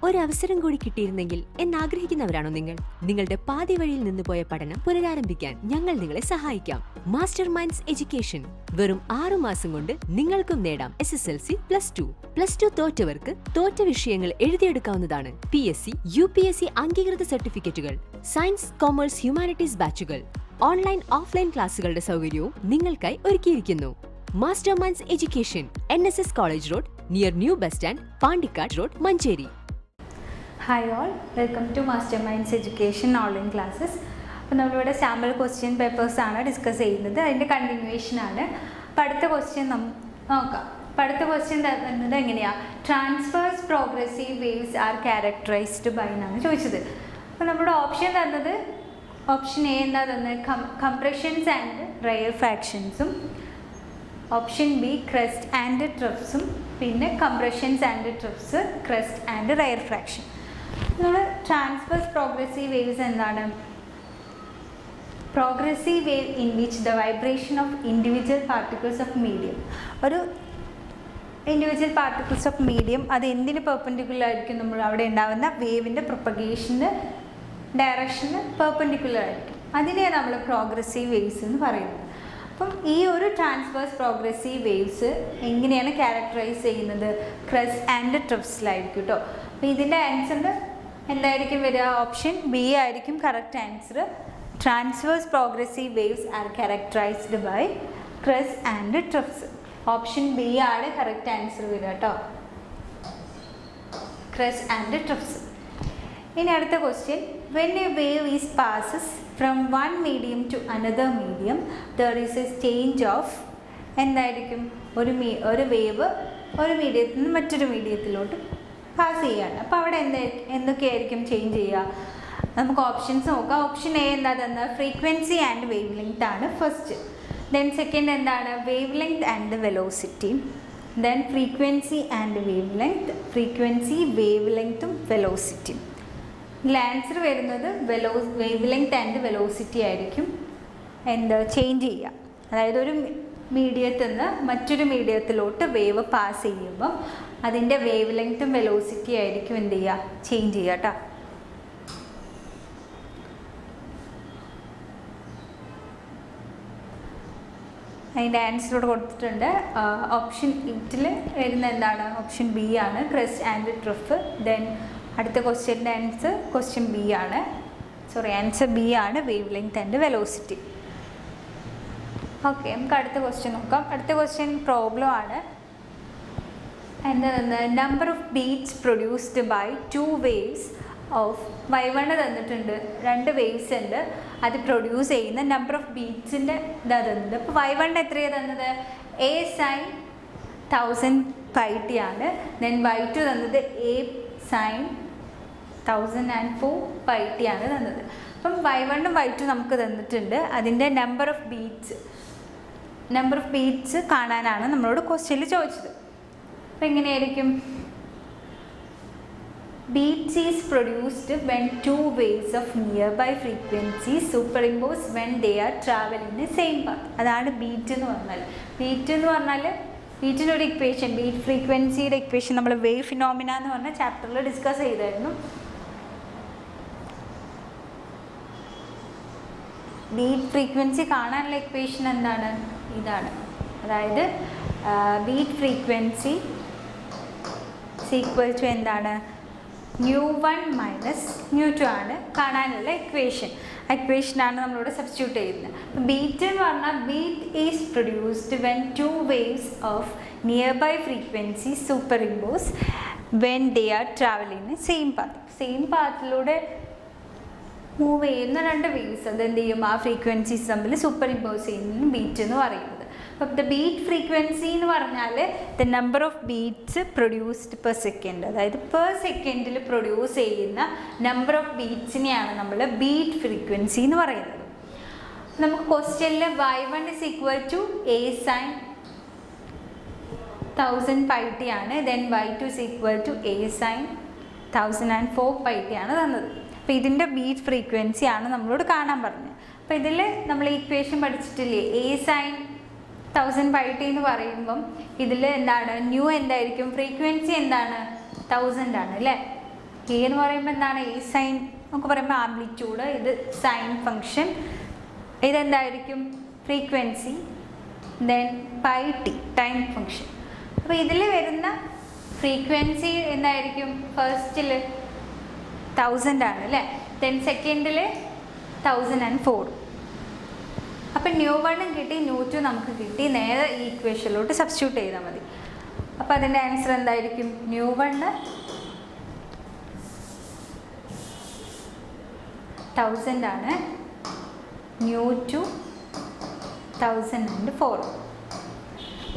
ഒരവസരം കൂടി കിട്ടിയിരുന്നെങ്കിൽ എന്നാഗ്രഹിക്കുന്നവരാണോ നിങ്ങൾ? നിങ്ങളുടെ പാതി വഴിയിൽ നിന്ന് പോയ പഠനം പുനരാരംഭിക്കാൻ ഞങ്ങൾ നിങ്ങളെ സഹായിക്കാം. Master Minds education. വെറും 6 മാസം കൊണ്ട് നിങ്ങൾക്കും നേടാം SSLC +2 തോറ്റവർക്ക് തോറ്റ വിഷയങ്ങൾ എഴുതിയെടുക്കാവുന്നതാണ്. PSC UPSC അംഗീകൃത സർട്ടിഫിക്കറ്റുകൾ, സയൻസ് കോമേഴ്സ് ഹ്യൂമാനിറ്റീസ് ബാച്ചുകൾ, ഓൺലൈൻ ഓഫ്ലൈൻ ക്ലാസുകളുടെ സൗകര്യവും നിങ്ങൾക്കായി ഒരുക്കിയിരിക്കുന്നു. Master Minds Education, NSS college road, near new bus stand, Pandikkad road, Manjeri. Hi all, welcome to Master Minds Education online classes. അപ്പോൾ നമ്മളിവിടെ സാമ്പിൾ ക്വസ്റ്റ്യൻ പേപ്പേഴ്സാണ് ഡിസ്കസ് ചെയ്യുന്നത്, അതിൻ്റെ കണ്ടിന്യൂവേഷനാണ്. അപ്പോൾ അടുത്ത ക്വസ്റ്റ്യൻ നോക്കാം. അപ്പോൾ അടുത്ത ക്വസ്റ്റ്യൻ തന്നത് എങ്ങനെയാണ്? Transverse progressive waves are characterised by എന്നാണ് ചോദിച്ചത്. അപ്പോൾ നമ്മുടെ ഓപ്ഷൻ തന്നത് ഓപ്ഷൻ എ എന്താ തന്നത്? കംപ്രഷൻസ് ആൻഡ് റെയർഫാക്ഷൻസും, ഓപ്ഷൻ ബി ക്രസ്റ്റ് ആൻഡ് ട്രഫ്സും, പിന്നെ compressions and troughs, crest and rarefaction. നമ്മൾ ട്രാൻസ്ഫേഴ്സ് പ്രോഗ്രസീവ് വേവ്സ് എന്താണ്? Progressive wave in which the vibration of individual particles of medium, ഒരു ഇൻഡിവിജ്വൽ പാർട്ടിക്കിൾസ് ഓഫ് മീഡിയം അത് എന്തിന് പെർപെൻഡിക്കുലർ ആയിരിക്കും? നമ്മൾ അവിടെ ഉണ്ടാകുന്ന വേവിൻ്റെ പ്രൊപ്പഗേഷൻ്റെ ഡയറക്ഷന് പെർപെൻഡിക്കുലർ ആയിരിക്കും. അതിനെ നമ്മൾ പ്രോഗ്രസീവ് വേവ്സ് എന്ന് പറയുന്നത്. അപ്പം ഈ ഒരു ട്രാൻസ്വേഴ്സ് പ്രോഗ്രസീവ് വേവ്സ് എങ്ങനെയാണ് ക്യാരക്ടറൈസ് ചെയ്യുന്നത്? ക്രസ്റ്റ് ആൻഡ് ട്രഫ്സിലായിരിക്കും കേട്ടോ. അപ്പോൾ ഇതിൻ്റെ ആൻസർ എന്തായിരിക്കും വരിക? ഓപ്ഷൻ ബി ആയിരിക്കും correct answer. Transverse progressive waves are characterised by crest and troughs. Option B ആണ് കറക്റ്റ് ആൻസർ വരിക കേട്ടോ, ക്രസ്റ്റ് ആൻഡ് ട്രഫ്സ്. ഇനി അടുത്ത question, when a wave is passes from one medium to another medium there is a change of എന്തായിരിക്കും? ഒരു wave ഒരു മീഡിയത്തിൽ നിന്ന് മറ്റൊരു മീഡിയത്തിലോട്ട് പാസ് ചെയ്യുകയാണ്. അപ്പോൾ അവിടെ എന്തൊക്കെയായിരിക്കും ചേഞ്ച് ചെയ്യുക? നമുക്ക് ഓപ്ഷൻസ് നോക്കാം. ഓപ്ഷൻ എ എന്താ തന്നത്? ഫ്രീക്വൻസി ആൻഡ് വേവ് ലെങ്ത് ആണ് ഫസ്റ്റ്. ദെൻ സെക്കൻഡ് എന്താണ്? Wave length and velocity. Then frequency and wave length, frequency, wave ലെങ്ത്തും വെലോസിറ്റിയും. ഇതിൽ ആൻസർ വരുന്നത് വേവ് ലെങ്ത് ആൻഡ് വെലോസിറ്റി ആയിരിക്കും ചേഞ്ച് ചെയ്യുക. അതായത് ഒരു മീഡിയത്തിൽ നിന്ന് മറ്റൊരു മീഡിയത്തിലോട്ട് വേവ് പാസ് ചെയ്യുമ്പം അതിൻ്റെ വേവ് ലെങ്ത്തും വെലോസിറ്റി ആയിരിക്കും എന്ത് ചെയ്യുക? ചേഞ്ച് ചെയ്യുക കേട്ടോ. അതിൻ്റെ ആൻസർ ഇവിടെ കൊടുത്തിട്ടുണ്ട്. ഓപ്ഷൻ ഇതിൽ വരുന്ന എന്താണ്? ഓപ്ഷൻ ബി ആണ്, ക്രസ്റ്റ് ആൻഡ് ട്രഫ്. ദെൻ അടുത്ത ക്വസ്റ്റ്യൻ്റെ ആൻസർ ക്വസ്റ്റ്യൻ ബി ആണ്, ആൻസർ ബി ആണ്, wavelength and velocity. Okay, നമുക്ക് അടുത്ത ക്വസ്റ്റ്യൻ നോക്കാം. അടുത്ത ക്വസ്റ്റ്യൻ പ്രോബ്ലം ആണ്. എന്താ? Number of beats produced by 2 waves of y1 തന്നിട്ടുണ്ട്, 2 waves ഉണ്ട്, അത് പ്രൊഡ്യൂസ് ചെയ്യുന്ന നമ്പർ ഓഫ് ബീറ്റ്സിൻ്റെ ഇതാ തന്നത്. അപ്പോൾ y1 എത്രയാണ് തന്നത്? a sin 1000πt ആണ്. ദെൻ y2 തന്നത് a sin 1004πt ആണ് തന്നത്. അപ്പം y1 ഉം y2 നമുക്ക് തന്നിട്ടുണ്ട്. അതിൻ്റെ നമ്പർ ഓഫ് ബീറ്റ്സ് കാണാനാണ് നമ്മളോട് ക്വസ്റ്റ്യനിൽ ചോദിച്ചത്. അപ്പം എങ്ങനെയായിരിക്കും? Beats is produced when 2 waves of nearby frequency superimpose when they are traveling in the same path. അതാണ് ബീറ്റ് എന്ന് പറഞ്ഞാൽ. ബീറ്റിൻ്റെ ഒരു ഇക്വേഷൻ, ബീറ്റ് ഫ്രീക്വൻസിയുടെ ഇക്വേഷൻ നമ്മൾ വേവ് ഫിനോമിന എന്ന് പറഞ്ഞ ചാപ്റ്ററിൽ ഡിസ്കസ് ചെയ്തായിരുന്നു. ബീറ്റ് ഫ്രീക്വൻസി കാണാനുള്ള ഇക്വേഷൻ എന്താണ്? ഇതാണ്. അതായത് ബീറ്റ് ഫ്രീക്വൻസി ഈക്വൽ ടു എന്താണ്? μ1 മൈനസ് μ2 ആണ് കാണാനുള്ള ഇക്വേഷനാണ് നമ്മളോട് സബ്സ്റ്റിറ്റ്യൂട്ട് ചെയ്യുന്നത്. ബീറ്റ് എന്ന് പറഞ്ഞാൽ beat is produced when 2 waves of near by frequency superimpose when they are travelling same പാത്തിലൂടെ മൂവ് ചെയ്യുന്ന 2 waves അതെന്ത് ചെയ്യും? ആ ഫ്രീക്വൻസീസ് തമ്മിൽ സൂപ്പർ ഇമ്പോസ് ചെയ്യുന്നതിന് ബീറ്റ് എന്ന് പറയുന്നത്. അപ്പം ദ ബീറ്റ് ഫ്രീക്വൻസി എന്ന് പറഞ്ഞാൽ the number of beats produced per second, അതായത് പെർ സെക്കൻഡിൽ പ്രൊഡ്യൂസ് ചെയ്യുന്ന നമ്പർ ഓഫ് ബീറ്റ്സിനെയാണ് നമ്മൾ ബീറ്റ് ഫ്രീക്വൻസി എന്ന് പറയുന്നത്. നമുക്ക് ക്വസ്റ്റ്യനിൽ y1 is equal to a sin 1000πt ആണ്. Then y2 is equal to a sin 1004πt ആണ് തന്നത്. അപ്പോൾ ഇതിൻ്റെ ബീറ്റ് ഫ്രീക്വൻസി ആണ് നമ്മളോട് കാണാൻ പറഞ്ഞത്. അപ്പോൾ ഇതിൽ നമ്മൾ ഇക്വേഷൻ പഠിച്ചിട്ടില്ലേ? a sin 1000πt എന്ന് പറയുമ്പം ഇതിൽ എന്താണ്? ന്യൂ എന്തായിരിക്കും? ഫ്രീക്വൻസി എന്താണ്? 1000 ആണ് അല്ലേ? എ എന്ന് പറയുമ്പോൾ എന്താണ്, എ സൈൻ നമുക്ക് പറയുമ്പോൾ ആംപ്ലിറ്റ്യൂഡ്, ഇത് സൈൻ ഫങ്ഷൻ, ഇതെന്തായിരിക്കും frequency, then pi t time function. അപ്പോൾ ഇതിൽ വരുന്ന ഫ്രീക്വൻസി എന്തായിരിക്കും, ഫസ്റ്റിൽ 1000 ആണ് അല്ലേ, ദെൻ സെക്കൻഡിൽ 1004. അപ്പം ν1 കിട്ടി, ν2 നമുക്ക് കിട്ടി, നേരെ ഈ ഇക്വേഷനിലോട്ട് സബ്സ്റ്റിറ്റ്യൂട്ട് ചെയ്താൽ മതി. അപ്പോൾ അതിൻ്റെ ആൻസർ എന്തായിരിക്കും, ν1 1000 ആണ്, ν2 1004.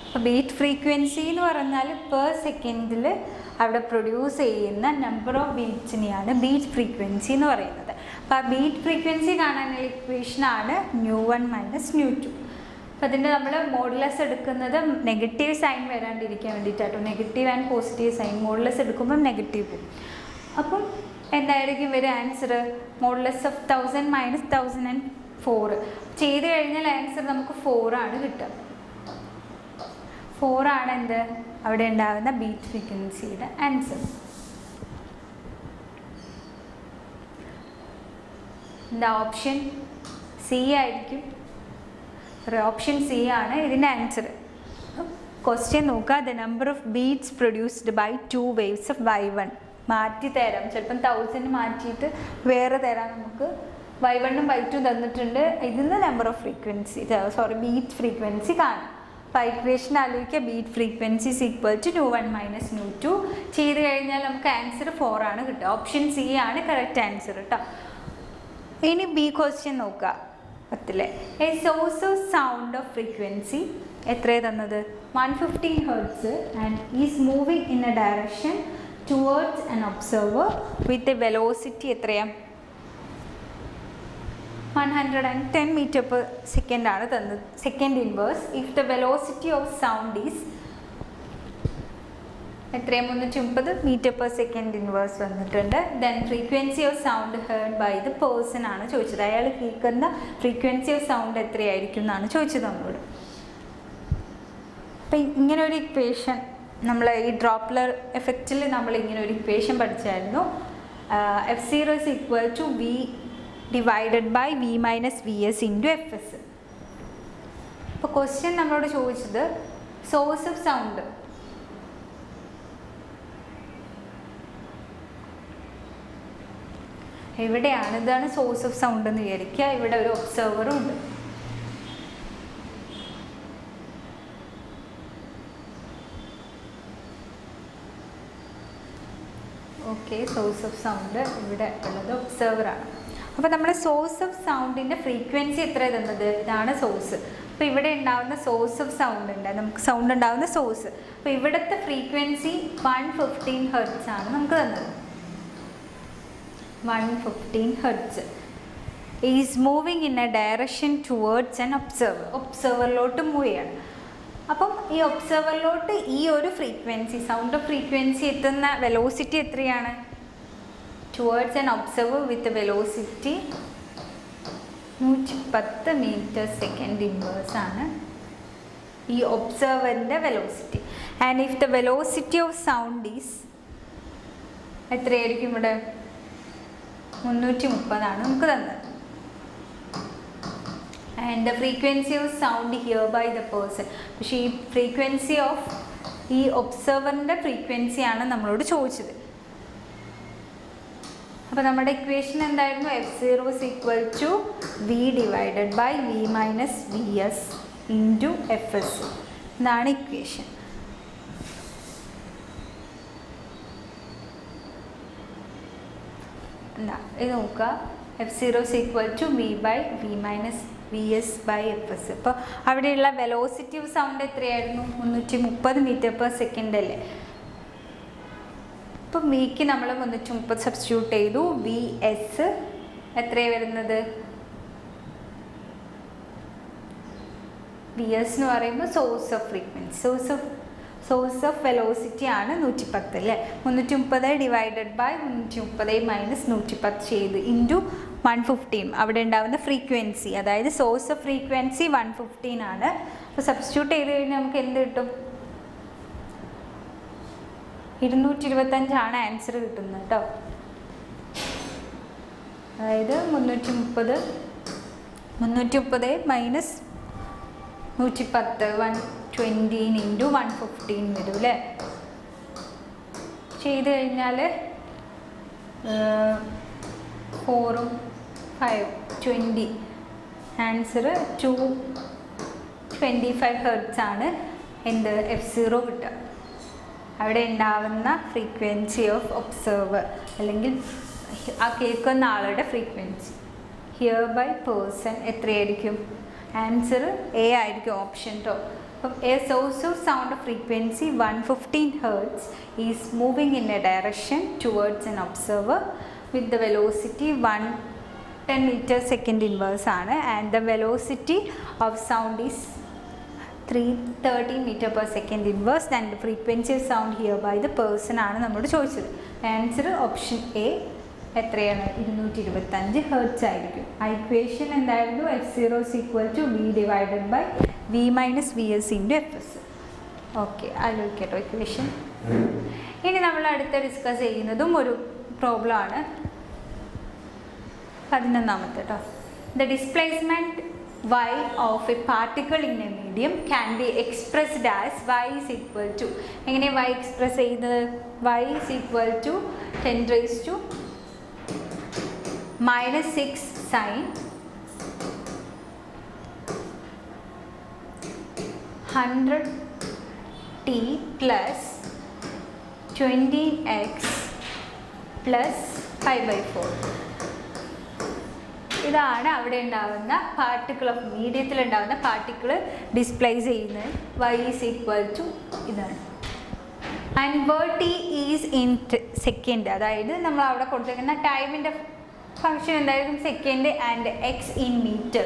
അപ്പോൾ ബീറ്റ് ഫ്രീക്വൻസി എന്ന് പറഞ്ഞാൽ പെർ സെക്കൻഡിൽ അവിടെ പ്രൊഡ്യൂസ് ചെയ്യുന്ന നമ്പർ ഓഫ് ബീറ്റ്സിനെയാണ് ബീറ്റ് ഫ്രീക്വൻസി എന്ന് പറയുന്നത്. അപ്പോൾ ആ ബീറ്റ് ഫ്രീക്വൻസി കാണാനുള്ള ഇക്വേഷനാണ് ν1 മൈനസ് ν2. അപ്പോൾ അതിൻ്റെ നമ്മൾ മോഡുലസ് എടുക്കുന്നത് നെഗറ്റീവ് സൈൻ വരാണ്ടിരിക്കാൻ വേണ്ടിയിട്ടാട്ടോ, negative and positive sign modulus എടുക്കുമ്പം നെഗറ്റീവ് പോകും. അപ്പം എന്തായിരിക്കും ഒരു ആൻസർ, മോഡുലസ് ഓഫ് 1000 മൈനസ് 1004 ചെയ്ത് കഴിഞ്ഞാൽ ആൻസർ നമുക്ക് 4 ആണ് കിട്ടുക. 4 ആണ് എന്ത് അവിടെ ഉണ്ടാകുന്ന ബീറ്റ് ഫ്രീക്വൻസിയുടെ ആൻസർ. എന്താ ഓപ്ഷൻ സി ആയിരിക്കും, ഓപ്ഷൻ സി ആണ് ഇതിൻ്റെ ആൻസർ. ക്വസ്റ്റ്യൻ നോക്കുക, the number of beats produced by 2 waves of y1. മാറ്റി തരാം, ചിലപ്പം 1000 മാറ്റിയിട്ട് വേറെ തരാം നമുക്ക്. y1 ഉം y2 തന്നിട്ടുണ്ട്, ഇതിന്ന് number of frequency beat frequency കാണും. അപ്പോൾ ഇക്വേഷൻ ആലോചിക്കുക, beat frequency is equal to ν1 minus ν2 ചെയ്ത് കഴിഞ്ഞാൽ നമുക്ക് ആൻസർ 4 ആണ് കിട്ടുക. ഓപ്ഷൻ സി ആണ് കറക്റ്റ് ആൻസർ കേട്ടോ. ഇനി ബി ക്വസ്റ്റ്യൻ നോക്കുക, 10 a source of sound of frequency എത്രയാണ് തന്നത്, 115 Hz and is moving in a direction towards an observer with a velocity എത്രയാണ്, 110 m/s ആണ് തന്നത്. Second inverse if the velocity of sound is എത്രയാണ്, 330 m/s inverse വന്നിട്ടുണ്ട്. Then frequency of sound heard by the person ആണ് ചോദിച്ചത്, അയാൾ കേൾക്കുന്ന frequency of sound എത്രയായിരിക്കും എന്നാണ് ചോദിച്ചത് നമ്മളോട്. അപ്പം ഇങ്ങനെ ഒരു ഇക്വേഷൻ നമ്മൾ ഈ ഡ്രോപ്ലർ എഫക്റ്റിൽ നമ്മൾ ഇങ്ങനെ ഒരു equation പഠിച്ചായിരുന്നു. F0 is equal to V divided by V minus Vs into Fs. അപ്പോൾ ക്വസ്റ്റ്യൻ നമ്മളോട് ചോദിച്ചത് സോഴ്സ് ഓഫ് സൗണ്ട് എവിടെയാണ്, ഇതാണ് സോഴ്സ് ഓഫ് സൗണ്ട് എന്ന് വിചാരിക്കുക. ഇവിടെ ഒരു ഒബ്സർവറും ഉണ്ട്. ഓക്കെ, സോഴ്സ് ഓഫ് സൗണ്ട് ഇവിടെ ഉള്ളത് ഒബ്സർവറാണ്. അപ്പോൾ നമ്മുടെ സോഴ്സ് ഓഫ് സൗണ്ടിൻ്റെ ഫ്രീക്വൻസി എത്ര തന്നത്, ഇതാണ് സോഴ്സ്. അപ്പോൾ ഇവിടെ ഉണ്ടാകുന്ന സോഴ്സ് ഓഫ് സൗണ്ട് ഉണ്ട്, നമുക്ക് സൗണ്ട് ഉണ്ടാകുന്ന സോഴ്സ്. അപ്പോൾ ഇവിടുത്തെ ഫ്രീക്വൻസി 115 Hz ആണ് നമുക്ക് തന്നത്. 115 Hz is moving in a direction towards an observer. ഒബ്സർവറിലോട്ട് മൂവ് ചെയ്യണം. അപ്പം ഈ ഒബ്സർവറിലോട്ട് ഈ ഒരു ഫ്രീക്വൻസി സൗണ്ട് ഓഫ് ഫ്രീക്വൻസി എത്തുന്ന വെലോസിറ്റി എത്രയാണ്, towards an observer with velocity 110 m/s inverse ആണ് ഈ ഒബ്സർവറിൻ്റെ velocity. And if the velocity of sound is എത്രയായിരിക്കും, ഇവിടെ 330 ആണ് നമുക്ക് തന്നത്. And the frequency of sound hear by the person. പക്ഷേ ഈ ഫ്രീക്വൻസി ഓഫ് ഈ ഒബ്സർവറിൻ്റെ ഫ്രീക്വൻസിയാണ് നമ്മളോട് ചോദിച്ചത്. അപ്പോൾ നമ്മുടെ ഇക്വേഷൻ എന്തായിരുന്നു, F0 is equal to V divided by V minus Vs into Fs. ഇതാണ് ഇക്വേഷൻ. എന്താ ഇത് നോക്കുക, F0 is equal to V by V minus Vs by Fs. അപ്പോൾ അവിടെയുള്ള വെലോസിറ്റി ഓഫ് സൗണ്ട് എത്രയായിരുന്നു, 330 m/s അല്ലേ. അപ്പോൾ വിക്ക് നമ്മൾ 330 സബ്സ്റ്റിറ്റ്യൂട്ട് ചെയ്തു. വി എസ് എത്രയാണ് വരുന്നത്, വി എസ് എന്ന് പറയുമ്പോൾ source of frequency, source of velocity ആണ് 110 അല്ലേ. 330 ഡിവൈഡഡ് ബൈ 330 മൈനസ് 110 ചെയ്ത് ഇൻറ്റു 115 അവിടെ ഉണ്ടാകുന്ന ഫ്രീക്വൻസി, അതായത് സോഴ്സ് ഓഫ് ഫ്രീക്വൻസി 115 ആണ്. അപ്പോൾ സബ്സ്റ്റിറ്റ്യൂട്ട് ചെയ്ത് കഴിഞ്ഞാൽ നമുക്ക് എന്ത് കിട്ടും, 225 ആൻസർ കിട്ടുന്നത് കേട്ടോ. അതായത് 330 മൈനസ് 110 120 ഇൻറ്റു 115 വരും അല്ലേ. ചെയ്ത് കഴിഞ്ഞാൽ 4 5 20 ആൻസർ 225 ഹെർട്സ് ആണ് എന്ത് F0 കിട്ടുക. അവിടെ ഉണ്ടാവുന്ന ഫ്രീക്വൻസി ഓഫ് ഒബ്സർവർ അല്ലെങ്കിൽ ആ കേൾക്കുന്ന ആളുടെ ഫ്രീക്വൻസി. ഹിയർ ബൈ പേഴ്സൺ എത്രയായിരിക്കും? ആൻസർ എ ആയിരിക്കും ഓപ്ഷൻ കേട്ടോ. അപ്പം A source of sound frequency 115 hertz is moving in a direction towards N observer with the velocity 10 meter second inverse ആണ്. And the velocity of sound is 330 meter per second inverse and the frequency of sound here by the person ആണ് നമ്മളോട് ചോദിച്ചത്. Answer option A എത്രയാണ്? 225 hertz ആയിരിക്കും. Equation എന്തായിരുന്നു? F0 is equal to V divided by V minus Vs into Fs. Okay, ആലോചിക്കട്ടോ equation. ഇനി നമ്മൾ അടുത്ത് ഡിസ്കസ് ചെയ്യുന്നതും ഒരു പ്രോബ്ലം ആണ്. 11ാമത്തെ കേട്ടോ. The displacement y of a particle in a medium can be expressed as y is equal to, എങ്ങനെ y express ചെയ്യുന്നത്? y is equal to 10 raised to minus 6 sin 100t plus 20x plus pi by 4. ഇതാണ് അവിടെ ഉണ്ടാകുന്ന particle of മീഡിയത്തിൽ ഉണ്ടാകുന്ന particle displace ചെയ്യുന്നത്. y is equal to ഇതാണ്. And where t is in second, അതായത് നമ്മൾ അവിടെ കൊടുത്തിരിക്കുന്ന ടൈമിൻ്റെ ഫങ്ഷൻ എന്തായിരിക്കും? Second. And x in metre,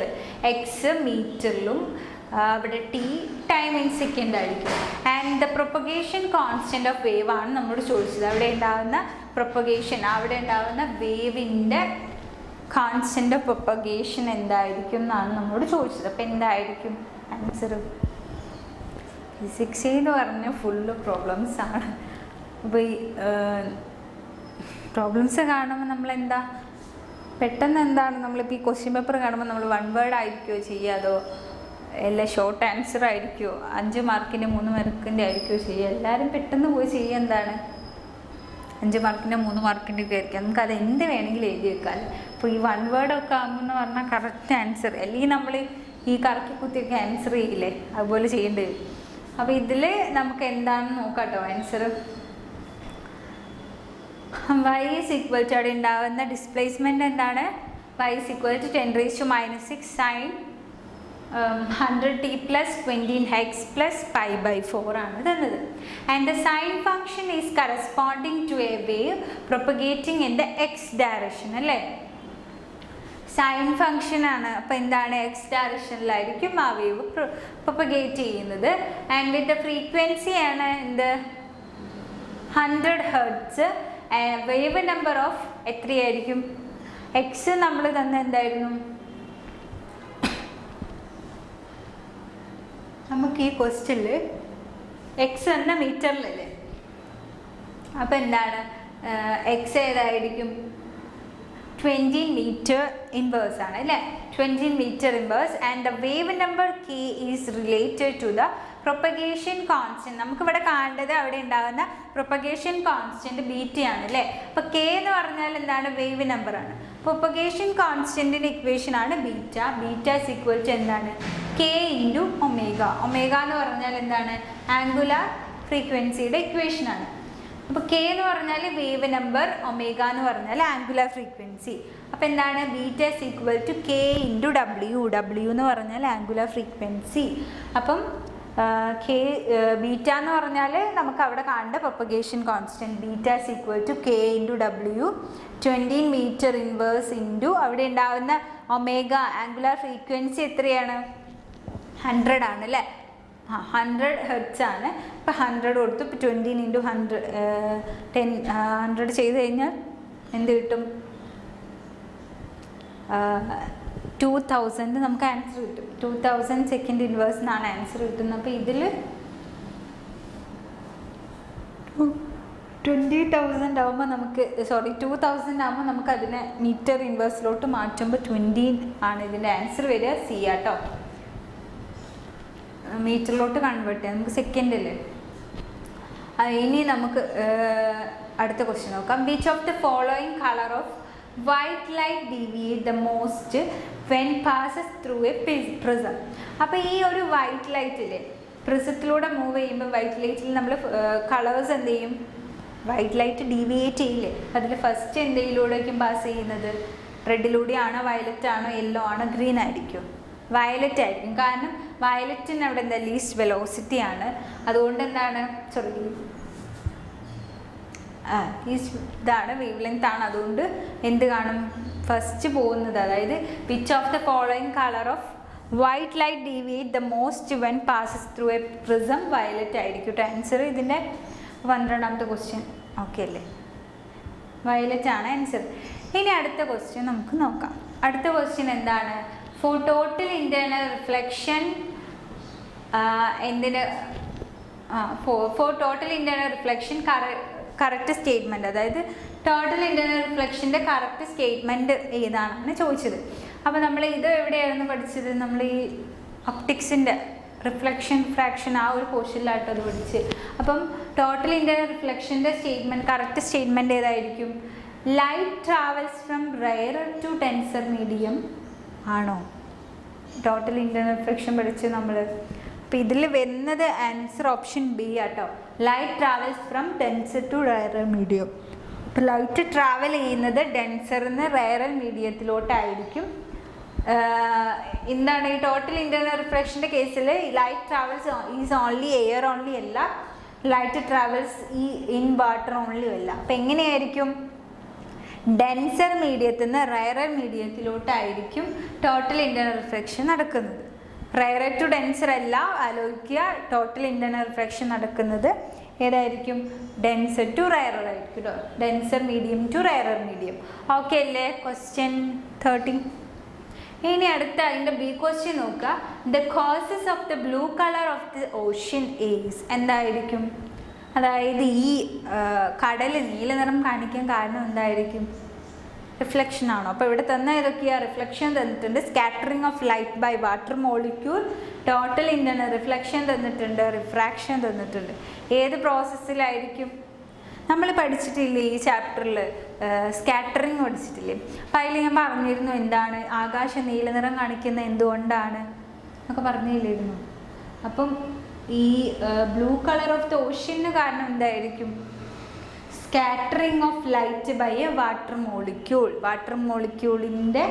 x മീറ്ററിലും അവിടെ ടി ടൈം ഇൻ സെക്കൻഡ് ആയിരിക്കും. And the propagation constant of wave ആണ് നമ്മളോട് ചോദിച്ചത്. അവിടെ ഉണ്ടാകുന്ന പ്രൊപ്പഗേഷൻ, അവിടെ ഉണ്ടാകുന്ന വേവിൻ്റെ കോൺസ്റ്റൻ്റ് ഓഫ് പ്രൊപ്പഗേഷൻ എന്തായിരിക്കും എന്നാണ് നമ്മളോട് ചോദിച്ചത്. അപ്പോൾ എന്തായിരിക്കും ആൻസർ? ഫിസിക്സ് എന്ന് പറഞ്ഞാൽ ഫുള്ള് പ്രോബ്ലംസ് ആണ്. അപ്പോൾ ഈ പ്രോബ്ലംസ് കാണുമ്പോൾ നമ്മളെന്താ പെട്ടെന്ന് എന്താണ് നമ്മളിപ്പോൾ ഈ ക്വസ്റ്റ്യൻ പേപ്പർ കാണുമ്പോൾ നമ്മൾ 1 വേർഡ് ആയിരിക്കുമോ ചെയ്യുക, അതോ എല്ലാ ഷോർട്ട് ആൻസർ ആയിരിക്കുമോ, 5 മാർക്കിൻ്റെ 3 മാർക്കിൻ്റെ ആയിരിക്കുമോ ചെയ്യുക? എല്ലാവരും പെട്ടെന്ന് പോയി ചെയ്യുക എന്താണ് 5 മാർക്കിൻ്റെ 3 മാർക്കിൻ്റെ ഒക്കെ ആയിരിക്കും. നമുക്ക് അത് എന്ത് വേണമെങ്കിലും എഴുതി വെക്കാം. അപ്പോൾ ഈ 1 വേർഡൊക്കെ ആകുമ്പോൾ പറഞ്ഞാൽ കറക്റ്റ് ആൻസർ, അല്ലെങ്കിൽ നമ്മൾ ഈ കറക്കി കുത്തിയൊക്കെ ആൻസർ ചെയ്യില്ലേ, അതുപോലെ ചെയ്യേണ്ടി വരും. അപ്പോൾ ഇതിൽ നമുക്ക് എന്താണെന്ന് നോക്കാം കേട്ടോ answer. y is equal to അവിടെ ഉണ്ടാകുന്ന ഡിസ്പ്ലേസ്മെൻറ്റ് എന്താണ്? y is equal to 10 raised to minus 6 sin 100t plus 20x plus pi by 4 ആണ് തന്നത്. And the sine function is corresponding to a wave propagating in the x direction അല്ലേ. Sine function ആണ്. അപ്പോൾ എന്താണ്? X ഡയറക്ഷനിലായിരിക്കും ആ wave propagate ചെയ്യുന്നത്. And with the frequency ആണ് എന്ത്? 100 ഹെർട്സ്. വേവ് നമ്പർ ഓഫ് എത്രയായിരിക്കും? എക്സ് നമ്മൾ തന്നെ എന്തായിരുന്നു? നമുക്ക് ഈ ക്വസ്റ്റ്യനിൽ എക്സ് എന്ന മീറ്ററിലല്ലേ. അപ്പോൾ എന്താണ് എക്സ് ഏതായിരിക്കും? 20 meter inverse ആണ് അല്ലേ. 20 meter inverse and the wave number k is related to the propagation constant. നമുക്കിവിടെ കാണേണ്ടത് അവിടെ ഉണ്ടാകുന്ന propagation constant ബീറ്റ ആണ് അല്ലേ. അപ്പോൾ k എന്ന് പറഞ്ഞാൽ എന്താണ്? വേവ് നമ്പർ ആണ്. propagation constantൻ്റെ ഇക്വേഷൻ ആണ് beta. Beta is equal to എന്താണ്? k into omega. ഒമേഗ എന്ന് പറഞ്ഞാൽ എന്താണ്? ആംഗുലാർ ഫ്രീക്വൻസിയുടെ ഇക്വേഷൻ ആണ്. അപ്പോൾ k എന്ന് പറഞ്ഞാൽ വേവ് നമ്പർ, ഒമേഗ എന്ന് പറഞ്ഞാൽ ആംഗുലാർ ഫ്രീക്വൻസി. അപ്പോൾ എന്താണ്? Beta is equal to k into W. W എന്ന് പറഞ്ഞാൽ ആംഗുലാർ ഫ്രീക്വൻസി. അപ്പം ബീറ്റ എന്ന് പറഞ്ഞാൽ നമുക്ക് അവിടെ കാണേണ്ട propagation constant. Beta is equal to k into W 20 meter inverse into അവിടെ ഉണ്ടാകുന്ന ഒമേഗ ആംഗുലാർ ഫ്രീക്വൻസി എത്രയാണ്? 100 ആണ് അല്ലേ. 100 ഹെർട്സ് ആണ്. ഇപ്പോൾ 100 കൊടുത്തു. ഇപ്പോൾ 20 ഇൻറ്റു 100 ചെയ്ത് കഴിഞ്ഞാൽ എന്ത് കിട്ടും? 2000 നമുക്ക് ആൻസർ കിട്ടും. 2000 സെക്കൻഡ് ഇൻവേഴ്സ് എന്നാണ് ആൻസർ കിട്ടുന്നത്. അപ്പോൾ ഇതിൽ 20,000 ആകുമ്പോൾ നമുക്ക് 2,000 ആകുമ്പോൾ നമുക്ക് അതിനെ മീറ്റർ ഇൻവേഴ്സിലോട്ട് മാറ്റുമ്പോൾ 20 ആണ് ഇതിൻ്റെ ആൻസർ വരിക. സി ആട്ടോ, മീറ്ററിലോട്ട് കൺവേർട്ട് ചെയ്യാം, നമുക്ക് സെക്കൻഡല്ലേ. ഇനി നമുക്ക് അടുത്ത ക്വസ്റ്റ്യൻ നോക്കാം. Which of the following colour of white light deviate the most when passes through a prism. അപ്പോൾ ഈ ഒരു വൈറ്റ് ലൈറ്റില്ലേ, പ്രിസത്തിലൂടെ മൂവ് ചെയ്യുമ്പോൾ വൈറ്റ് ലൈറ്റിൽ നമ്മൾ കളേഴ്സ് എന്ത് ചെയ്യും, വൈറ്റ് ലൈറ്റ് ഡീവിയേറ്റ് ചെയ്യില്ലേ, അതിൽ ഫസ്റ്റ് എന്തെങ്കിലൂടെയൊക്കെ പാസ് ചെയ്യുന്നത് റെഡിലൂടെയാണോ വയലറ്റ് ആണോ യെല്ലോ ആണോ ഗ്രീൻ ആയിരിക്കും? വയലറ്റ് ആയിരിക്കും. കാരണം വയലറ്റിന് അവിടെ എന്താ ലീസ്റ്റ് വെലോസിറ്റി ആണ്. അതുകൊണ്ട് എന്താണ് ഇതാണ് വേവ് ലെങ്ത് ആണ്. അതുകൊണ്ട് എന്ത് കാണും, ഫസ്റ്റ് പോകുന്നത്. അതായത് which of the following colour of white light deviate the most when passes through a prism, violet ആയിരിക്കും ആൻസർ. ഇതിൻ്റെ 12ാമത്തെ ക്വസ്റ്റ്യൻ ഓക്കെ അല്ലേ, വയലറ്റ് ആണ് ആൻസർ. ഇനി അടുത്ത ക്വസ്റ്റ്യൻ നമുക്ക് നോക്കാം. അടുത്ത ക്വസ്റ്റ്യൻ എന്താണ്, ഫോർ ടോട്ടൽ ഇൻറ്റേർണൽ റിഫ്ലക്ഷൻ എന്തിന് for total internal reflection correct statement, അതായത് ടോട്ടൽ ഇൻറ്റേർണൽ റിഫ്ലക്ഷൻ്റെ കറക്റ്റ് സ്റ്റേറ്റ്മെൻറ്റ് ഏതാണെന്ന് ചോദിച്ചത്. അപ്പോൾ നമ്മൾ ഇത് എവിടെയായിരുന്നു പഠിച്ചത്, നമ്മൾ ഈ ഒപ്റ്റിക്സിൻ്റെ റിഫ്ലക്ഷൻ ഫ്രാക്ഷൻ ആ ഒരു പോർഷനിലായിട്ട് അത് പഠിച്ച്. അപ്പം ടോട്ടൽ ഇൻറ്റേർണൽ റിഫ്ലക്ഷൻ്റെ സ്റ്റേറ്റ്മെൻറ്റ് കറക്റ്റ് സ്റ്റേറ്റ്മെൻറ്റ് ഏതായിരിക്കും, light travels from rarer to denser medium ആണോ? ടോട്ടൽ ഇൻറ്റേർണൽ റിഫ്ലക്ഷൻ പഠിച്ച് നമ്മൾ. അപ്പോൾ ഇതിൽ വരുന്നത് ആൻസർ ഓപ്ഷൻ ബി ആട്ടോ, light travels from denser to rarer medium. അപ്പോൾ ലൈറ്റ് ട്രാവൽ ചെയ്യുന്നത് ഡെൻസറിൽ നിന്ന് റെയറർ മീഡിയത്തിലോട്ടായിരിക്കും. എന്താണ് ഈ ടോട്ടൽ ഇൻറ്റേർണൽ റിഫ്ലക്ഷൻ്റെ കേസിൽ light travels is only air only അല്ല, light travels in water only അല്ല. അപ്പം എങ്ങനെയായിരിക്കും, ഡെൻസർ മീഡിയത്തിൽ നിന്ന് റെയറർ മീഡിയത്തിലോട്ടായിരിക്കും ടോട്ടൽ ഇൻറ്റേർണൽ റിഫ്ലക്ഷൻ നടക്കുന്നത്. റെയറർ ടു ഡെൻസർ അല്ല, ആലോചിക്കുക, ടോട്ടൽ ഇൻറ്റേർണൽ റിഫ്ലക്ഷൻ നടക്കുന്നത് ഏതായിരിക്കും, ഡെൻസർ ടു റെയറർ ആയിരിക്കും കേട്ടോ, denser medium to rarer medium. Okay അല്ലേ, ക്വസ്റ്റ്യൻ 13. ഇനി അടുത്ത അതിൻ്റെ ബി ക്വസ്റ്റ്യൻ നോക്കുക. The causes of the blue colour of the ocean is എന്തായിരിക്കും, അതായത് ഈ കടൽ നീല നിറം കാണിക്കാൻ കാരണം എന്തായിരിക്കും, റിഫ്ലക്ഷൻ ആണോ? അപ്പോൾ ഇവിടെ തന്നെ ഏതൊക്കെയാണ്, റിഫ്ലക്ഷൻ തന്നിട്ടുണ്ട്, scattering of light by water molecule, total internal reflection തന്നിട്ടുണ്ട്, റിഫ്രാക്ഷൻ തന്നിട്ടുണ്ട്. ഏത് പ്രോസസ്സിലായിരിക്കും, നമ്മൾ പഠിച്ചിട്ടില്ലേ ഈ ചാപ്റ്ററിൽ സ്കാറ്ററിങ് പഠിച്ചിട്ടില്ലേ? അപ്പോൾ അതിൽ ഞാൻ പറഞ്ഞിരുന്നു എന്താണ് ആകാശം നീല നിറം കാണിക്കുന്നത് എന്തുകൊണ്ടാണ് എന്നൊക്കെ പറഞ്ഞില്ലായിരുന്നു. അപ്പം ഈ ബ്ലൂ കളർ ഓഫ് ദ ഓഷ്യന് കാരണം എന്തായിരിക്കും, scattering of light by a water molecule. Water മോളിക്യൂളിൻ്റെ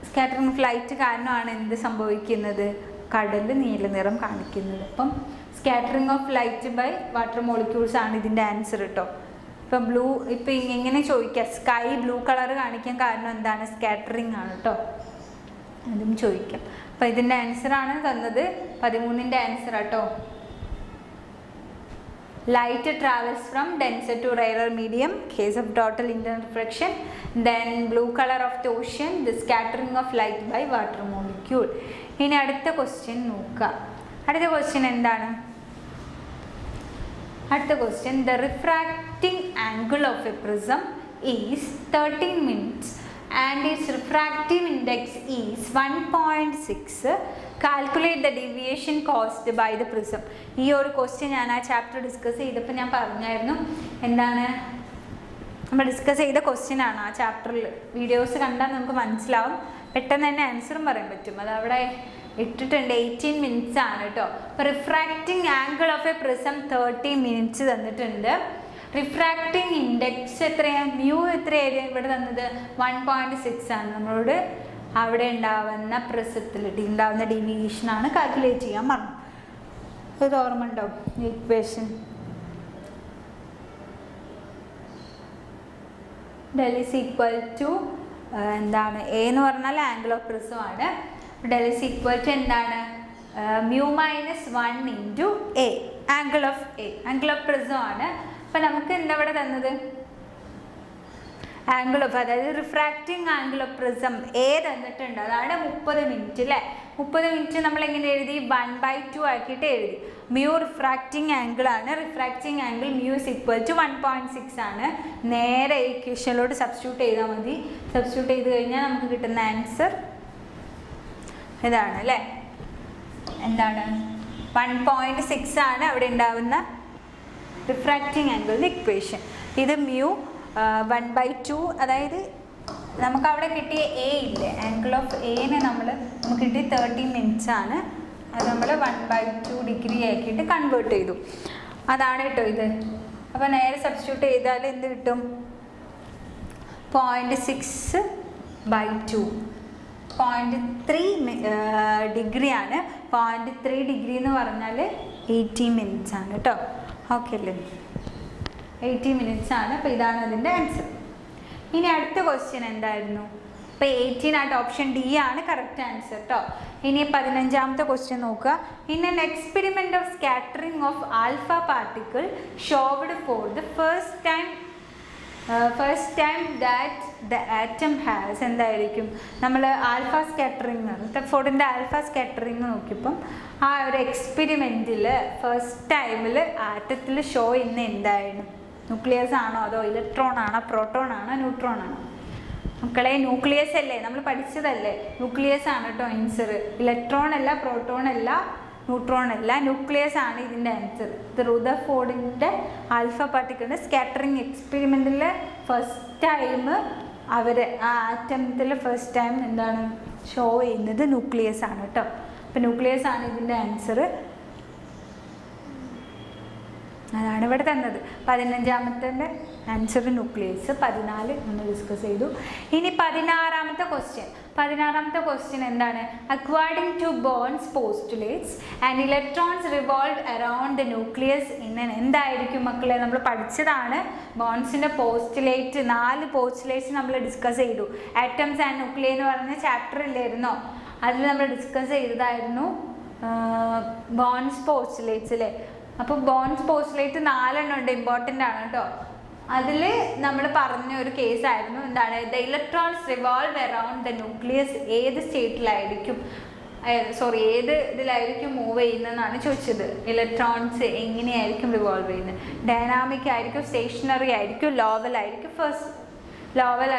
സ്കാറ്ററിങ് ഓഫ് ലൈറ്റ് കാരണമാണ് എന്ത് സംഭവിക്കുന്നത്, കടൽ നീല നിറം കാണിക്കുന്നത്. അപ്പം scattering of light by water molecules ആണ് ഇതിൻ്റെ ആൻസർ കേട്ടോ. ഇപ്പം ബ്ലൂ ഇപ്പം എങ്ങനെ ചോദിക്കുക, സ്കൈ ബ്ലൂ കളർ കാണിക്കാൻ കാരണം എന്താണ്, സ്കാറ്ററിങ് ആണ് കേട്ടോ, അതും ചോദിക്കാം. അപ്പം ഇതിൻ്റെ ആൻസറാണ് തന്നത്, 13ൻ്റെ ആൻസർ കേട്ടോ. Light travels from denser to rarer medium, case of total internal reflection. Then blue color of the ocean, the scattering of light by water molecule. ഇനി അടുത്ത ക്വസ്റ്റ്യൻ നോക്കുക. അടുത്ത ക്വസ്റ്റ്യൻ എന്താണ്, അടുത്ത question, the refracting angle of a prism is 13 minutes and its refractive index is 1.6. Calculate the deviation caused by the prism. ഈ ഒരു question ഞാൻ ആ ചാപ്റ്റർ ഡിസ്കസ് ചെയ്തപ്പോൾ ഞാൻ പറഞ്ഞായിരുന്നു, എന്താണ് നമ്മൾ ഡിസ്കസ് ചെയ്ത ക്വസ്റ്റ്യൻ ആണ് ആ ചാപ്റ്ററിൽ. വീഡിയോസ് കണ്ടാൽ നമുക്ക് മനസ്സിലാവും, പെട്ടെന്ന് തന്നെ ആൻസറും പറയാൻ പറ്റും. അത് അവിടെ ഇട്ടിട്ടുണ്ട്, 18 minutes ആണ് കേട്ടോ. അപ്പോൾ refracting angle of A prism 30 minutes തന്നിട്ടുണ്ട്. റിഫ്രാക്റ്റിംഗ് ഇൻഡെക്സ് എത്രയാണ്, മ്യൂ എത്രയായിരുന്നു ഇവിടെ തന്നത്, 1.6 ആണ്. നമ്മളോട് അവിടെ ഉണ്ടാവുന്ന പ്രിസത്തിൽ ഉണ്ടാവുന്ന ഡീവിയേഷനാണ് കാൽക്കുലേറ്റ് ചെയ്യാൻ പറഞ്ഞു. ഇത് ഓർമ്മ ഉണ്ടാവും equation. Del is equal to എന്താണ്, എ എന്ന് പറഞ്ഞാൽ ആംഗിൾ ഓഫ് പ്രിസം ആണ്. ഡെൽ ഈസ് ഈക്വൽ ടു എന്താണ്, mu -1 into A, angle of A, angle of prism ആണ്. അപ്പം നമുക്ക് എന്താ ഇവിടെ തന്നത്, ആംഗിൾ ഓഫ് അതായത് റിഫ്രാക്റ്റിംഗ് ആംഗിൾ ഓഫ് പ്രിസം തന്നിട്ടുണ്ട്, അതാണ് 30 മിനിറ്റ് അല്ലേ. 30 മിനിറ്റ് നമ്മൾ എങ്ങനെ എഴുതി? 1/2 ആക്കിയിട്ട് എഴുതി. മ്യൂ റിഫ്രാക്റ്റിംഗ് ആംഗിൾ ആണ്. Refracting angle mu is equal to 1.6 ആണ്. നേരെ ഇക്വേഷനിലോട്ട് സബ്സ്റ്റിറ്റ്യൂട്ട് ചെയ്താൽ മതി. സബ്സ്റ്റിറ്റ്യൂട്ട് ചെയ്ത് കഴിഞ്ഞാൽ നമുക്ക് കിട്ടുന്ന ആൻസർ ഇതാണ് അല്ലേ. എന്താണ്? 1.6 ആണ് അവിടെ ഉണ്ടാവുന്ന റിഫ്രാക്റ്റിംഗ് ആംഗിളിൻ്റെ ഇക്വേഷൻ. ഇത് മ്യൂ 1/2, അതായത് നമുക്ക് അവിടെ കിട്ടിയ ഇല്ലേ, ആംഗിൾ ഓഫ് നമുക്ക് കിട്ടിയ 30 മിനിറ്റ്സ് ആണ്. അത് നമ്മൾ 1/2 ഡിഗ്രി ആക്കിയിട്ട് കൺവേർട്ട് ചെയ്തു. അതാണ് കേട്ടോ ഇത്. അപ്പോൾ നേരെ സബ്സ്റ്റിറ്റ്യൂട്ട് ചെയ്താൽ എന്ത് കിട്ടും? 0.6/2 0.3 ഡിഗ്രിയാണ്. 0.3 ഡിഗ്രി എന്ന് പറഞ്ഞാൽ 80 മിനിറ്റ്സ് ആണ് കേട്ടോ. ഓക്കെ അല്ലേ, 80 മിനിറ്റ്സ് ആണ്. അപ്പോൾ ഇതാണ് അതിൻ്റെ ആൻസർ. ഇനി അടുത്ത ക്വസ്റ്റ്യൻ എന്തായിരുന്നു? ഇപ്പോൾ 18 ആയിട്ട് ഓപ്ഷൻ ഡി ആണ് കറക്റ്റ് ആൻസർ കേട്ടോ. ഇനി 15ാമത്തെ ക്വസ്റ്റ്യൻ നോക്കുക. In an experiment of scattering of alpha particle showed for the first time that the atom has എന്തായിരിക്കും? നമ്മൾ ആൽഫ സ്കാറ്ററിങ് ഫോർഡിൻ്റെ ആൽഫ സ്കാറ്ററിങ് നോക്കിയപ്പം ആ ഒരു എക്സ്പെരിമെൻറ്റിൽ ഫസ്റ്റ് ടൈമിൽ ആറ്റത്തിൽ ഷോ ചെയ്യുന്ന എന്തായിരുന്നു? ന്യൂക്ലിയസ് ആണോ, അതോ ഇലക്ട്രോൺ ആണോ, പ്രോട്ടോൺ ആണോ, ന്യൂട്രോൺ ആണോ? മക്കളെ ന്യൂക്ലിയസ് അല്ലേ, നമ്മൾ പഠിച്ചതല്ലേ. ന്യൂക്ലിയസ് ആണ് കേട്ടോ ആൻസർ. ഇലക്ട്രോൺ അല്ല, പ്രോട്ടോൺ അല്ല, ന്യൂട്രോൺ അല്ല, ന്യൂക്ലിയസ് ആണ് ഇതിൻ്റെ ആൻസർ. ഇത് റുദർഫോർഡിൻ്റെ ആൽഫ പാർട്ടിക്കിളിൻ്റെ സ്കാറ്ററിങ് എക്സ്പെരിമെൻറ്റിൽ ഫസ്റ്റ് ടൈം അവർ ആ ആറ്റത്തിൽ ഫസ്റ്റ് ടൈം എന്താണ് ഷോ ചെയ്യുന്നത്? ന്യൂക്ലിയസ് ആണ് കേട്ടോ. അപ്പോൾ ന്യൂക്ലിയസ് ആണ് ഇതിൻ്റെ ആൻസർ. അതാണ് ഇവിടെ തന്നത്. 15ാമത്തെ ആൻസർ ന്യൂക്ലിയസ്. 14 നമ്മൾ ഡിസ്കസ് ചെയ്തു. ഇനി 16ാമത്തെ ക്വസ്റ്റ്യൻ എന്താണ്? According to Bohr's postulates and electrons revolve around the nucleus എന്തായിരിക്കും മക്കളെ? നമ്മൾ പഠിച്ചതാണ് ബോൺസിൻ്റെ പോസ്റ്റുലേറ്റ്. 4 പോസ്റ്റുലേറ്റ്സ് നമ്മൾ ഡിസ്കസ് ചെയ്തു. ആറ്റംസ് ആൻഡ് ന്യൂക്ലിയ എന്ന് പറഞ്ഞ ചാപ്റ്റർ ഇല്ലായിരുന്നോ? അതിൽ നമ്മൾ ഡിസ്കസ് ചെയ്തതായിരുന്നു ബോൺസ് പോസ്റ്റുലേറ്റ്സ് അല്ലേ. അപ്പോൾ ബോൺസ് പോസ്റ്റുലേറ്റ് 4 ഉണ്ട്, ഇമ്പോർട്ടൻ്റ് ആണ് കേട്ടോ. അതിൽ നമ്മൾ പറഞ്ഞ ഒരു കേസായിരുന്നു എന്താണ്? The electrons revolve around the nucleus ഏത് സ്റ്റേറ്റിലായിരിക്കും, ഏത് ഇതിലായിരിക്കും മൂവ് ചെയ്യുന്നതെന്നാണ് ചോദിച്ചത്. ഇലക്ട്രോൺസ് എങ്ങനെയായിരിക്കും റിവോൾവ് ചെയ്യുന്നത്? ഡൈനാമിക് ആയിരിക്കും, സ്റ്റേഷനറി ആയിരിക്കും, ലോവൽ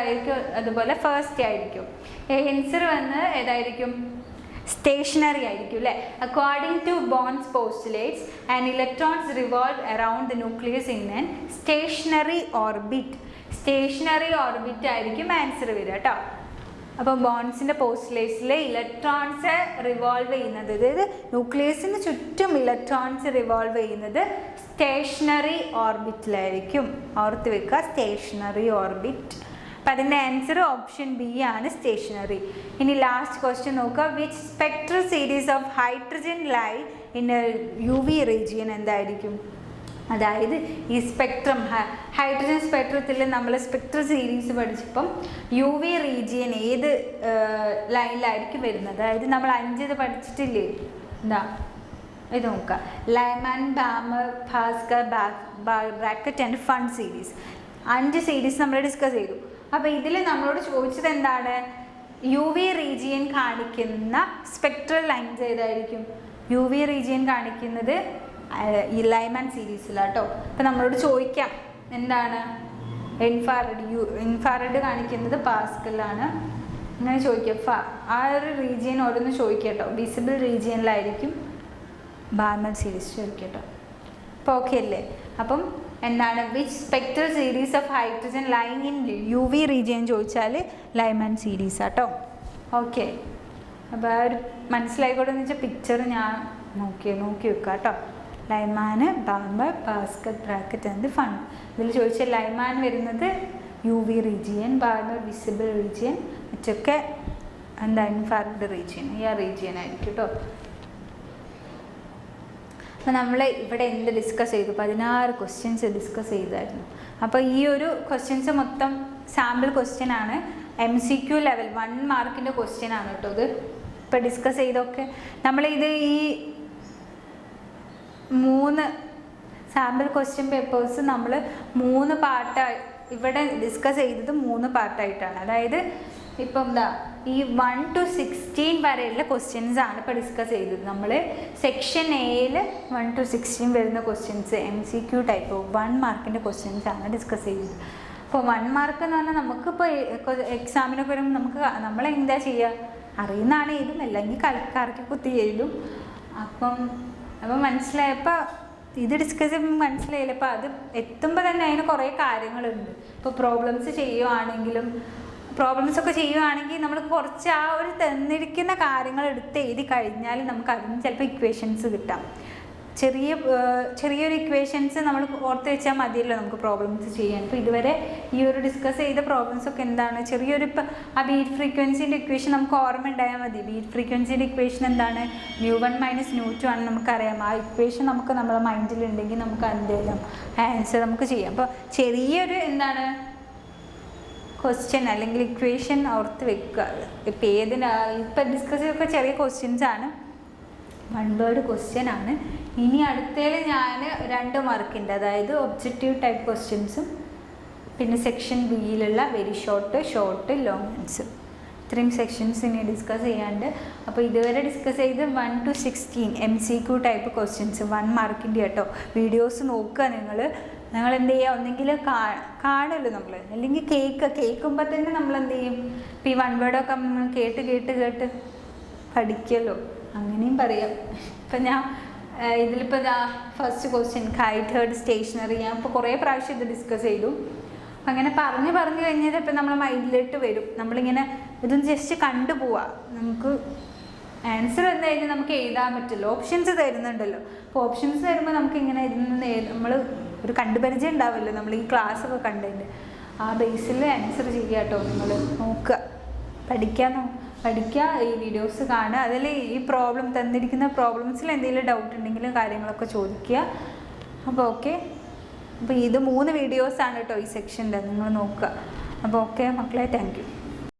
ആയിരിക്കും, അതുപോലെ ഫസ്റ്റ് ആയിരിക്കും. ആൻസർ വന്ന് ഏതായിരിക്കും? സ്റ്റേഷനറി ആയിരിക്കും അല്ലേ. According to Bohr's postulates and electrons revolve around the nucleus in an stationary orbit ആയിരിക്കും ആൻസർ വരിക കേട്ടോ. അപ്പോൾ ബോൺസിൻ്റെ പോസ്റ്റുലേറ്റ്സിൽ ഇലക്ട്രോൺസ് റിവോൾവ് ചെയ്യുന്നത്, അതായത് ന്യൂക്ലിയസിന് ചുറ്റും ഇലക്ട്രോൺസ് റിവോൾവ് ചെയ്യുന്നത് സ്റ്റേഷനറി ഓർബിറ്റിലായിരിക്കും. ഓർത്ത് വെക്കുക, സ്റ്റേഷനറി ഓർബിറ്റ്. അപ്പം അതിൻ്റെ ആൻസർ ഓപ്ഷൻ ബി ആണ്, സ്റ്റേഷനറി. ഇനി ലാസ്റ്റ് ക്വസ്റ്റ്യൻ നോക്കുക. Which spectral series of hydrogen lie in UV region എന്തായിരിക്കും? അതായത് ഈ സ്പെക്ട്രം ഹൈഡ്രജൻ സ്പെക്ട്രത്തിൽ നമ്മൾ സ്പെക്ട്രൽ സീരീസ് പഠിച്ചപ്പം UV റീജിയൻ ഏത് ലൈനിലായിരിക്കും വരുന്നത്? അതായത് നമ്മൾ 5 ഇത് പഠിച്ചിട്ടില്ലേ? എന്താ ഇത് നോക്കുക. Lyman, Balmer, Bhaskar, bracket and fun series. 5 series നമ്മൾ ഡിസ്കസ് ചെയ്തു. അപ്പോൾ ഇതിൽ നമ്മളോട് ചോദിച്ചത് എന്താണ്? UV റീജിയൻ കാണിക്കുന്ന സ്പെക്ട്രൽ ലൈൻസ് ഏതായിരിക്കും? UV റീജിയൻ കാണിക്കുന്നത് ഈ ലൈമാൻ സീരീസിലാട്ടോ. അപ്പോൾ നമ്മളോട് ചോദിക്കാം എന്താണ്? ഇൻഫ്രാറെഡ് കാണിക്കുന്നത് പാസ്കലാണ്. അങ്ങനെ ചോദിക്കാം. ആ ഒരു റീജിയൻ ഓരോന്ന് ചോദിക്കട്ടോ. വിസിബിൾ റീജിയനിലായിരിക്കും ബാർമർ സീരീസ് ചോദിക്കട്ടോ. അപ്പോൾ ഓക്കെ അല്ലേ? അപ്പം എന്താണ്? Which spectral series of hydrogen lying in UV region ചോദിച്ചാൽ ലൈമാൻ സീരീസ് ആട്ടോ. ഓക്കെ, അപ്പോൾ ആ ഒരു മനസ്സിലായിക്കോട്ടെ എന്ന് വെച്ചാൽ പിക്ചർ ഞാൻ നോക്കി വെക്കുക കേട്ടോ. Lyman, Balmer, Paschen, Brackett and Pfund. ഇതിൽ ചോദിച്ചാൽ ലൈമാൻ വരുന്നത് UV region, Balmer visible region, മറ്റൊക്കെ എന്താ ഇൻഫ്രാറെഡ് റീജിയൻ. ഈ ആ റീജിയൻ ആയിരിക്കും കേട്ടോ. അപ്പോൾ നമ്മൾ ഇവിടെ എന്ത് ഡിസ്കസ് ചെയ്തു? 16 ക്വസ്റ്റ്യൻസ് ഡിസ്കസ് ചെയ്തായിരുന്നു. അപ്പോൾ ഈ ഒരു ക്വസ്റ്റ്യൻസ് മൊത്തം സാമ്പിൾ ക്വസ്റ്റ്യൻ ആണ്. MCQ ലെവൽ 1 മാർക്കിൻ്റെ ക്വസ്റ്റ്യൻ ആണ് കേട്ടോ ഇത്. ഇപ്പോൾ ഡിസ്കസ് ചെയ്തൊക്കെ നമ്മളിത് ഈ 3 സാമ്പിൾ ക്വസ്റ്റ്യൻ പേപ്പേഴ്സ് നമ്മൾ 3 പാർട്ടായി ഇവിടെ ഡിസ്കസ് ചെയ്തത് 3 പാർട്ടായിട്ടാണ്. അതായത് ഇപ്പം എന്താ ഈ 1 to 16 വരെയുള്ള ക്വസ്റ്റ്യൻസ് ആണ് ഇപ്പോൾ ഡിസ്കസ് ചെയ്തത്. നമ്മൾ സെക്ഷൻ എയിൽ 1 to 16 വരുന്ന ക്വസ്റ്റ്യൻസ് MCQ ടൈപ്പ് 1 മാർക്കിൻ്റെ ക്വസ്റ്റ്യൻസ് ആണ് ഡിസ്കസ് ചെയ്തത്. അപ്പോൾ 1 മാർക്ക് എന്ന് പറഞ്ഞാൽ നമുക്കിപ്പോൾ എക്സാമിനൊക്കെ വരുമ്പോൾ നമ്മളെന്താ ചെയ്യുക, അറിയുന്നതാണ് എഴുതും, അല്ലെങ്കിൽ കറക്കി കുത്തി എഴുതും. അപ്പം മനസ്സിലായപ്പോൾ ഇത് ഡിസ്കസ് ചെയ്യുമ്പോൾ മനസ്സിലായില്ല. അപ്പോൾ അത് എത്തുമ്പോൾ തന്നെ അതിന് കുറേ കാര്യങ്ങളുണ്ട്. ഇപ്പോൾ പ്രോബ്ലംസ് ഒക്കെ ചെയ്യുവാണെങ്കിൽ നമ്മൾ കുറച്ച് ആ ഒരു തന്നിരിക്കുന്ന കാര്യങ്ങൾ എടുത്ത് എഴുതി കഴിഞ്ഞാൽ നമുക്ക് അതിന് ചിലപ്പോൾ ഇക്വേഷൻസ് കിട്ടാം. ചെറിയൊരു ഇക്വേഷൻസ് നമ്മൾ ഓർത്ത് വെച്ചാൽ മതിയല്ലോ നമുക്ക് പ്രോബ്ലംസ് ചെയ്യാൻ. ഇപ്പോൾ ഇതുവരെ ഈ ഒരു ഡിസ്കസ് ചെയ്ത പ്രോബ്ലംസ് ഒക്കെ എന്താണ്, ചെറിയൊരു ഇപ്പോൾ ആ ബീറ്റ് ഫ്രീക്വൻസിൻ്റെ ഇക്വേഷൻ നമുക്ക് ഓർമ്മ ഉണ്ടായാൽ മതി. ബീറ്റ് ഫ്രീക്വൻസിൻ്റെ ഇക്വേഷൻ എന്താണ്, μ1 - μ2 ആണ് നമുക്കറിയാം. ആ ഇക്വേഷൻ നമുക്ക് നമ്മുടെ മൈൻഡിലുണ്ടെങ്കിൽ നമുക്ക് എന്തെങ്കിലും ആൻസർ നമുക്ക് ചെയ്യാം. അപ്പോൾ ചെറിയൊരു എന്താണ് ക്വസ്റ്റ്യൻ അല്ലെങ്കിൽ ഇക്വേഷൻ ഓർത്ത് വെക്കുക. ഇപ്പം ഇപ്പം ഡിസ്കസ് ചെയ്തൊക്കെ ചെറിയ ക്വസ്റ്റ്യൻസ് ആണ്, 1 വേർഡ് ക്വസ്റ്റ്യൻ ആണ്. ഇനി അടുത്തതിൽ ഞാൻ 2 മാർക്കിൻ്റെ, അതായത് ഒബ്ജക്റ്റീവ് ടൈപ്പ് ക്വസ്റ്റ്യൻസും പിന്നെ സെക്ഷൻ ബിയിലുള്ള വെരി ഷോർട്ട് ലോങ് ആൻസർ, ഇത്രയും സെക്ഷൻസ് ഇനി ഡിസ്കസ് ചെയ്യാണ്ട്. അപ്പോൾ ഇതുവരെ ഡിസ്കസ് ചെയ്ത് 1 to 16 MCQ ടൈപ്പ് ക്വസ്റ്റ്യൻസ് 1 മാർക്കിൻ്റെ കേട്ടോ. വീഡിയോസ് നോക്കുക നിങ്ങൾ എന്ത് ചെയ്യുക, ഒന്നെങ്കിൽ കാണുമല്ലോ നമ്മൾ, അല്ലെങ്കിൽ കേൾക്കുമ്പോൾ തന്നെ നമ്മൾ എന്ത് ചെയ്യും, ഇപ്പോൾ ഈ 1 വേർഡൊക്കെ നമ്മൾ കേട്ട് പഠിക്കുമല്ലോ, അങ്ങനെയും പറയാം. ഇപ്പം ഞാൻ ഇതിലിപ്പോൾ ഫസ്റ്റ് ക്വസ്റ്റ്യൻ കൈറ്റ് ഹേർഡ് സ്റ്റേഷനറി, ഞാൻ ഇപ്പോൾ കുറേ പ്രാവശ്യം ഇത് ഡിസ്കസ് ചെയ്തു. അങ്ങനെ പറഞ്ഞു കഴിഞ്ഞാൽ ഇപ്പം നമ്മളെ മൈൻഡിലോട്ട് വരും. നമ്മളിങ്ങനെ ഇതൊന്ന് ജസ്റ്റ് കണ്ടുപോവാ, നമുക്ക് ആൻസർ വന്നു കഴിഞ്ഞാൽ നമുക്ക് എഴുതാൻ പറ്റില്ല. ഓപ്ഷൻസ് തരുന്നുണ്ടല്ലോ, അപ്പോൾ ഓപ്ഷൻസ് തരുമ്പോൾ നമുക്ക് ഇങ്ങനെ നമ്മൾ ഒരു കണ്ടുപരിചയം ഉണ്ടാവില്ല, നമ്മൾ ഈ ക്ലാസ്സൊക്കെ കണ്ടതിൻ്റെ ആ ബേസിൽ ആൻസർ ചെയ്യുക കേട്ടോ. നിങ്ങൾ നോക്കുക, പഠിക്കുക, ഈ വീഡിയോസ് കാണുക. അതിൽ ഈ തന്നിരിക്കുന്ന പ്രോബ്ലംസിൽ എന്തെങ്കിലും ഡൗട്ട് ഉണ്ടെങ്കിലും കാര്യങ്ങളൊക്കെ ചോദിക്കുക. അപ്പോൾ ഓക്കെ, അപ്പോൾ ഇത് 3 വീഡിയോസാണ് കേട്ടോ ഈ സെക്ഷൻ്റെ, നിങ്ങൾ നോക്കുക. അപ്പോൾ ഓക്കെ മക്കളെ, താങ്ക് യു.